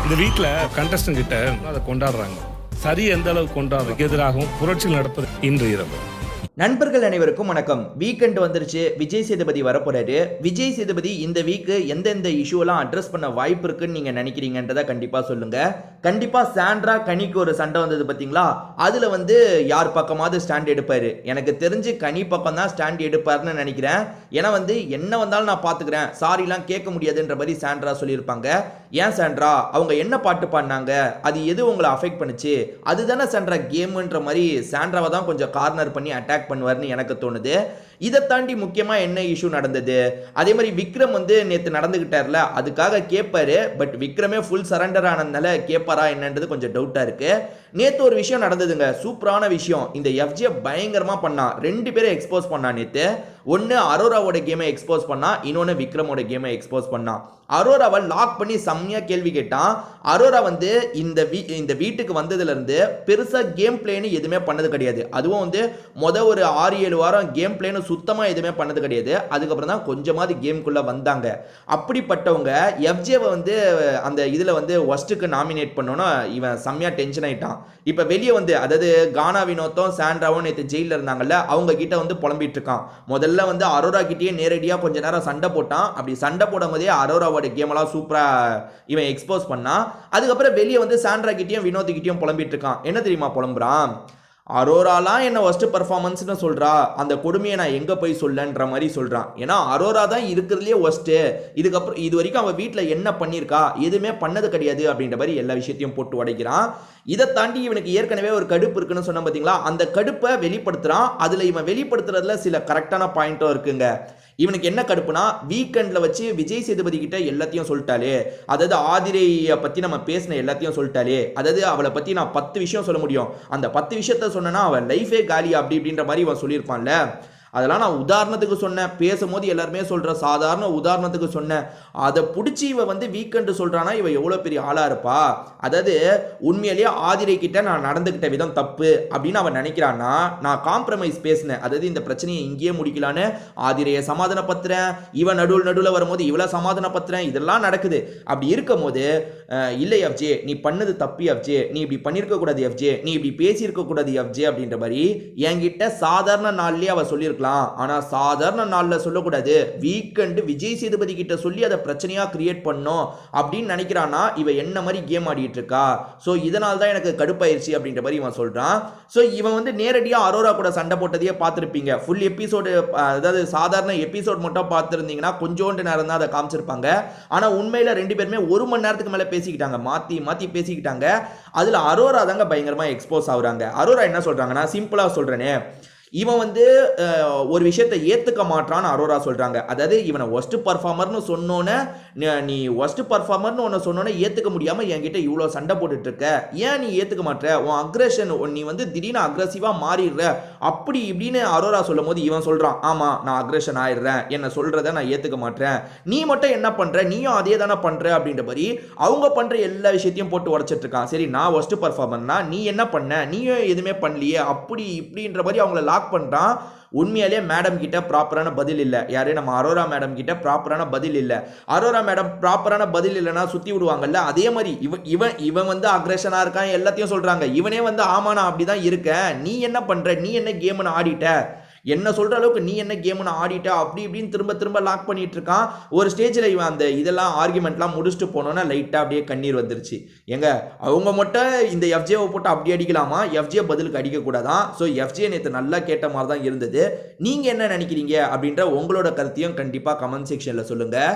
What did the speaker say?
இந்த வீட்டில் கண்டஸ்டன் கிட்ட அதை கொண்டாடுறாங்க. சரி எந்த அளவுக்கு கொண்டாடுறதுக்கு எதிராகவும் புரட்சிகள் நடப்பது இன்று இரவு. நண்பர்கள் அனைவருக்கும் வணக்கம். வீக்கெண்ட் வந்துருச்சு. விஜய் சேதுபதி வரப்போறாரு. விஜய் சேதுபதி இந்த வீக்கு எந்தெந்த இஷ்யூலாம் அட்ரஸ் பண்ண வாய்ப்பு இருக்குன்னு நீங்க நினைக்கிறீங்கன்றத கண்டிப்பா சொல்லுங்க. கண்டிப்பா சாண்ட்ரா கனிக்கு ஒரு சண்டை வந்தது பாத்தீங்களா, அதுல யார் பக்கமாவது ஸ்டாண்ட் எடுப்பாரு. எனக்கு தெரிஞ்சு கனி பக்கம் தான் ஸ்டாண்ட் எடுப்பாருன்னு நினைக்கிறேன். ஏன்னா என்ன வந்தாலும் நான் பாத்துக்கிறேன், சாரிலாம் கேட்க முடியாதுன்ற மாதிரி சாண்ட்ரா சொல்லியிருப்பாங்க. ஏன் சாண்ட்ரா, அவங்க என்ன பாட்டு பாடினாங்க, அது எது உங்களை அஃபெக்ட் பண்ணுச்சு, அதுதானே சாண்ட்ரா கேம்ன்ற மாதிரி சாண்ட்ராவை தான் கொஞ்சம் கார்னர் பண்ணி அட்டாக் பண்ணுவார்னு எனக்கு தோணுது. இதை தாண்டி முக்கியமா என்ன இஷ்யூ நடந்தது, அதே மாதிரி விக்ரம் நேத்து நடந்துகிட்டார்ல, அதுக்காக கேட்பாரு. பட் விக்ரமே ஃபுல் சரண்டர் ஆனதுனால கேட்பாரா என்னன்றது கொஞ்சம் டவுட்டா இருக்கு. நேத்து ஒரு விஷயம் நடந்ததுங்க, சூப்பரான விஷயம். இந்த எஃப்ஜே பயங்கரமா பண்ணா, ரெண்டு பேரும் எக்ஸ்போஸ் பண்ணா நேத்து. ஒன்னு அரோராவோட கேமை எக்ஸ்போஸ் பண்ணா, இன்னொன்னு விக்ரமோட கேமை எக்ஸ்போஸ் பண்ணா. அரோராவை லாக் பண்ணி செம்மையா கேள்வி கேட்டான். அரோரா இந்த வீட்டுக்கு வந்ததுல இருந்து பெருசா கேம் பிளேன்னு எதுவுமே பண்ணது கிடையாது. அதுவும் ஒரு 6-7 வாரம் கேம் பிளேன்னு சுத்தமா எதுவுமே பண்ணது கிடையாது. அதுக்கப்புறம் தான் கொஞ்சமாவது கேம்குள்ள வந்தாங்க. அப்படிப்பட்டவங்க எஃப்ஜேவை அந்த இதுல ஒஸ்ட்டுக்கு நாமினேட் பண்ணோன்னா இவன் செம்மையா டென்ஷன் ஆயிட்டான். இப்ப வெளியே அதாவது கானா வினோத்தும் சாண்ட்ராவும் நேற்று ஜெயில இருந்தாங்கல்ல, அவங்க கிட்ட புலம்பிட்டு இருக்கான். முதல்ல அரோரா கிட்டே நேரடியா கொஞ்ச நேரம் சண்டை போட்டான். அப்படி சண்டை போடும் போதே அரோராவோட கேம் எல்லாம் சூப்பரா இவன் எக்ஸ்போஸ் பண்ணா. அதுக்கப்புறம் வெளியே சாண்ட்ரா கிட்டயும் வினோத் கிட்டயும் புலம்பிட்டு இருக்கான். என்ன தெரியுமா புலம்புறான், அரோராலாம் என்ன ஒஸ்ட் பர்ஃபார்மன்ஸ்னு சொல்றா, அந்த கொடுமையை நான் எங்க போய் சொல்லன்ற மாதிரி சொல்றான். ஏன்னா அரோரா தான் இருக்கிறதுலே ஒஸ்ட். இதுக்கப்புறம் இது வரைக்கும் அவன் வீட்டில் என்ன பண்ணியிருக்கா, எதுவுமே பண்ணது கிடையாது அப்படின்ற மாதிரி எல்லா விஷயத்தையும் போட்டு உடைக்கிறான். இதை தாண்டி இவனுக்கு ஏற்கனவே ஒரு கடுப்பு இருக்குன்னு சொன்ன பார்த்தீங்களா, அந்த கடுப்பை வெளிப்படுத்துறான். அதுல இவன் வெளிப்படுத்துறதுல சில கரெக்டான பாயிண்ட்டும் இருக்குங்க. இவனுக்கு என்ன கடுப்புனா, வீக்கெண்ட்ல வச்சு விஜய் சேதுபதி கிட்ட எல்லாத்தையும் சொல்லிட்டாலே, அதாவது ஆதிரையை பத்தி நம்ம பேசின எல்லாத்தையும் சொல்லிட்டாலே, அதாவது அவளை பத்தி நான் 10 விஷயம் சொல்ல முடியும், அந்த 10 விஷயத்த சொன்னா அவன் லைஃபே காலி அப்படி அப்படின்ற மாதிரி இவன் சொல்லியிருப்பான்ல. அதெல்லாம் நான் உதாரணத்துக்கு சொன்னேன், பேசும்போது எல்லாருமே சொல்ற சாதாரண உதாரணத்துக்கு சொன்னேன். அதை பிடிச்சி இவன் வீக்கெண்டு சொல்றானா இவ எவ்வளவு பெரிய ஆளா இருப்பா. அதாவது உண்மையிலேயே ஆதிரை கிட்ட நான் நடந்துகிட்ட விதம் தப்பு அப்படின்னு அவன் நினைக்கிறான்னா, நான் காம்ப்ரமைஸ் பேசினேன், அதாவது இந்த பிரச்சனையை இங்கேயே முடிக்கலான்னு ஆதிரையை சமாதானப்படுத்துறேன், இவன் நடுவில் வரும்போது இவளை சமாதானப்படுத்துறேன், இதெல்லாம் நடக்குது. அப்படி இருக்கும் போது இல்லை எஃப்ஜே நீ பண்ணது தப்பு எஃப்ஜே, நீ இப்படி பண்ணியிருக்க கூடாது எஃப்ஜே, நீ இப்படி பேசியிருக்க கூடாது எஃப்ஜே அப்படின்ற மாதிரி என்கிட்ட சாதாரண நாள்லயே அவ சொல்லியிருக்கலாம். ஆனா சாதாரண நாள்ல சொல்லக்கூடாது, வீக்கெண்டு விஜய் சேதுபதி கிட்ட சொல்லி அதை பிரச்சனையா கிரியேட் பண்ணும் அப்படின்னு நினைக்கிறானா இவ என்ன மாதிரி கேம் ஆடிட்டு இருக்கா. சோ இதனால தான் எனக்கு கடுப்பாயிருச்சு அப்படின்ற மாதிரி இவன் சொல்றான். சோ இவன் நேரடியா அரோரா கூட சண்டை போட்டதையே பார்த்திருப்பீங்க. ஃபுல் எபிசோடு, அதாவது சாதாரண எபிசோட் மட்டும் பார்த்திருந்தீங்கன்னா கொஞ்சோண்டு நேரம் தான் அதை காமிச்சிருப்பாங்க. ஆனா உண்மையில ரெண்டு பேருமே 1 மணி நேரத்துக்கு மேல பேசிக்கிட்டாங்க, மாத்தி மாத்தி பேசிக்கிட்டாங்க. அதுல அரோரா தாங்க பயங்கரமா எக்ஸ்போஸ் ஆகுறாங்க. அரோரா என்ன சொல்றாங்கன்னா, சிம்பிளா சொல்றேனே, இவன் ஒரு விஷயத்தை ஏத்துக்க மாட்டான்னு அரோரா சொல்றாங்க. அதாவது இவனை ஒஸ்ட் பர்ஃபார்மர்னு சொன்னோன்னே, நீ ஒஸ்ட் பர்ஃபார்மர்னு ஒன்று சொன்னோன்னே ஏத்துக்க முடியாம என்கிட்ட இவ்வளோ சண்டை போட்டுட்டு இருக்க, ஏன் நீ ஏத்துக்க மாட்ட, உன் அக்ரெஷன், நீ திடீர்னு அக்ரெசிவா மாறிடுற அப்படி இப்படின்னு அரோரா சொல்லும் போது இவன் சொல்றான், ஆமா நான் அக்ரெஷன் ஆயிடுறேன், என்ன சொல்றத நான் ஏத்துக்க மாட்டேன், நீ மட்டும் என்ன பண்ற, நீயும் அதே தானே பண்ற அப்படின்ற மாதிரி அவங்க பண்ற எல்லா விஷயத்தையும் போட்டு உடைச்சிட்டு இருக்கான். சரி நான் ஒஸ்ட் பர்ஃபார்மர்னா நீ என்ன பண்ண, நீயும் எதுவுமே பண்ணலையே அப்படி இப்படின்ற மாதிரி அவங்கள லாக் பண்றான். உண்மையிலே மேடம் கிட்ட ப்ராப்பரான பதில் இல்ல. யாரே நம்ம அரோரா மேடம் கிட்ட ப்ராப்பரான பதில் இல்ல. அரோரா மேடம் ப்ராப்பரான பதில் இல்லைன்னா சுத்தி விடுவாங்கல்ல, அதே மாதிரி இவன் அக்ரெஷனா இருக்கான், எல்லாத்தையும் சொல்றாங்க. இவனே ஆமா நான் அப்படிதான் இருக்கேன், நீ என்ன பண்ற, நீ என்ன கேம்னு ஆடிட்ட, என்ன சொல்ற அளவுக்கு நீ என்ன கேம்னு ஆடிட்ட அப்படி இப்படின்னு திரும்ப திரும்ப லாக் பண்ணிட்டு இருக்கான். ஒரு ஸ்டேஜில் இவன் அந்த இதெல்லாம் ஆர்குமெண்ட்லாம் முடிச்சுட்டு போனோன்னா லைட்டாக அப்படியே கண்ணீர் வந்துருச்சு. எங்க அவங்க மட்டும் இந்த எஃப்ஜேவை போட்டு அப்படி அடிக்கலாமா, எஃப்ஜே பதிலுக்கு அடிக்கக்கூடாதான். ஸோ எஃப்ஜே நேற்று நல்லா கேட்ட மாதிரி தான் இருந்தது. நீங்கள் என்ன நினைக்கிறீங்க அப்படின்ற உங்களோட கருத்தையும் கண்டிப்பாக கமெண்ட் செக்ஷனில் சொல்லுங்கள்.